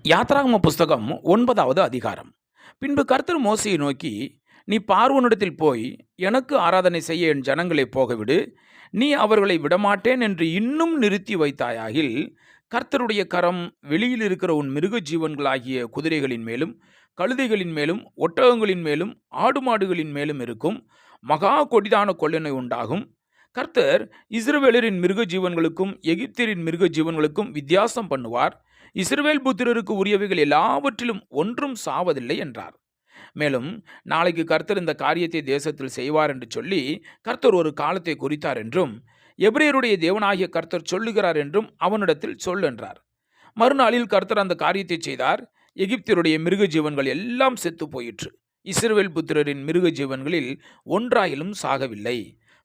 யாத்ராகம புஸ்தகம் 9வது அதிகாரம். பின்பு கர்த்தர் மோசேயை நோக்கி, நீ பார்வோனிடத்தில் போய் எனக்கு ஆராதனை செய்ய என் ஜனங்களை போகவிடு, நீ அவர்களை விடமாட்டேன் என்று இன்னும் நிறுத்தி வைத்தாயாகில், கர்த்தருடைய கரம் வெளியில் இருக்கிற உன் மிருக ஜீவன்களாகிய குதிரைகளின் மேலும் கழுதைகளின் மேலும் ஒட்டகங்களின் மேலும் ஆடு மாடுகளின் மேலும் இருக்கும், மகா கொடிதான கொள்ளனை உண்டாகும். கர்த்தர் இஸ்ரவேலரின் மிருக ஜீவன்களுக்கும் எகிப்தியரின் மிருக ஜீவன்களுக்கும் வித்தியாசம் பண்ணுவார். இஸ்ரவேல் புத்திரருக்கு உரியவைகள் எல்லாவற்றிலும் ஒன்றும் சாவதில்லை என்றார். மேலும் நாளைக்கு கர்த்தர் இந்த காரியத்தை தேசத்தில் செய்வார் என்று சொல்லி கர்த்தர் ஒரு காலத்தை குறித்தார் என்றும், எபிரேயருடைய தேவனாகிய கர்த்தர் சொல்லுகிறார் என்றும் அவனிடத்தில் சொல் என்றார். மறுநாளில் கர்த்தர் அந்த காரியத்தை செய்தார். எகிப்தியருடைய மிருக ஜீவன்கள் எல்லாம் செத்து போயிற்று. இஸ்ரவேல் புத்திரரின் மிருக ஜீவன்களில் ஒன்றாயிலும் சாகவில்லை.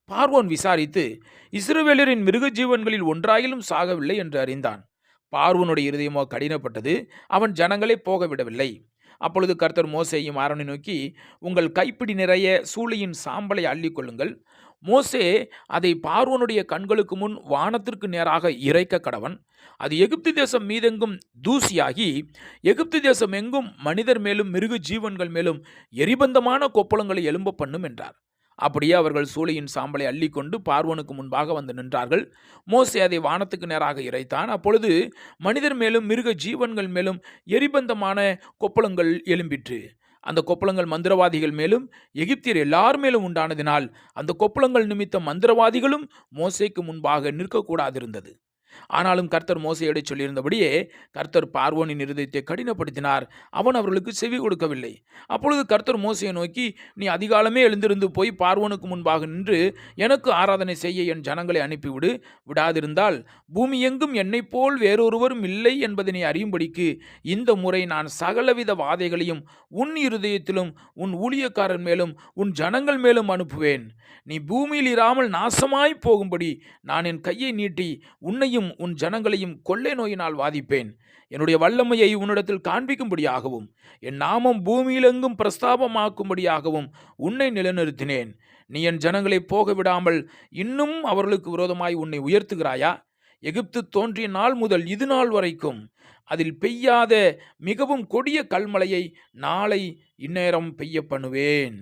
பார்வோன் விசாரித்து இஸ்ரவேலரின் மிருக ஜீவன்களில் ஒன்றாயிலும் சாகவில்லை என்று அறிந்தான். பார்வோனுடைய இருதயமோ கடினப்பட்டது, அவன் ஜனங்களை போக விடவில்லை. அப்பொழுது கர்த்தர் மோசேயும் ஆரோனை நோக்கி, உங்கள் கைப்பிடி நிறைய சூளையின் சாம்பலை அள்ளிக் கொள்ளுங்கள். மோசே அதை பார்வோனுடைய கண்களுக்கு முன் வானத்திற்கு நேராக இறைக்க கடவன். அது எகிப்து தேசம் மீதெங்கும் தூசியாகி எகிப்து தேசம் எங்கும் மனிதர் மேலும் மிருக ஜீவன்கள் மேலும் எரிபந்தமான கொப்பளங்களை எழும்ப பண்ணும் என்றார். அப்படியே அவர்கள் சூளையின் சாம்பலை அள்ளிக்கொண்டு பார்வோனுக்கு முன்பாக வந்து நின்றார்கள். மோசே அதை வானத்துக்கு நேராக இறைத்தான். அப்பொழுது மனிதர் மேலும் மிருக ஜீவன்கள் மேலும் எரிபந்தமான கொப்பளங்கள் எழும்பிற்று. அந்த கொப்பளங்கள் மந்திரவாதிகள் மேலும் எகிப்தியர் எல்லார் மேலும் உண்டானதினால் அந்த கொப்பளங்கள் நிமித்தம் மந்திரவாதிகளும் மோசேக்கு முன்பாக நிற்கக்கூடாதிருந்தது. ஆனாலும் கர்த்தர் மோசேயிடம் சொல்லியிருந்தபடியே கர்த்தர் பார்வோனின் இருதயத்தை கடினப்படுத்தினார். அவன் அவர்களுக்கு செவி கொடுக்கவில்லை. அப்பொழுது கர்த்தர் மோசேயை நோக்கி, நீ அதிகாலமே எழுந்திருந்து போய் பார்வோனுக்கு முன்பாக நின்று எனக்கு ஆராதனை செய்ய என் ஜனங்களை அனுப்பிவிடு. விடாதிருந்தால் பூமி எங்கும் என்னைப் போல் வேறொருவரும் இல்லை என்பதை நீ அறியும்படிக்கு இந்த முறை நான் சகலவித வாதைகளையும் உன் இருதயத்திலும் உன் ஊழியக்காரன் மேலும் உன் ஜனங்கள் மேலும் அனுப்புவேன். நீ பூமியில் இராமல் நாசமாய் போகும்படி நான் என் கையை நீட்டி உன்னையும் உன் ஜனங்களையும் கொள்ளை நோயினால் வாதிப்பேன். என்னுடைய வல்லமையை உன்னிடத்தில் காண்பிக்கும்படியாகவும் என் நாமம் பூமியிலெங்கும் பிரஸ்தாபமாக்கும்படியாகவும் உன்னை நிலைநிறுத்தினேன். நீ என் ஜனங்களை போக விடாமல் இன்னும் அவர்களுக்கு விரோதமாய் உன்னை உயர்த்துகிறாயா? எகிப்து தோன்றிய நாள் முதல் இது நாள் வரைக்கும் அதில் பெய்யாத மிகவும் கொடிய கல்மழையை நாளை இந்நேரம் பெய்ய பண்ணுவேன்.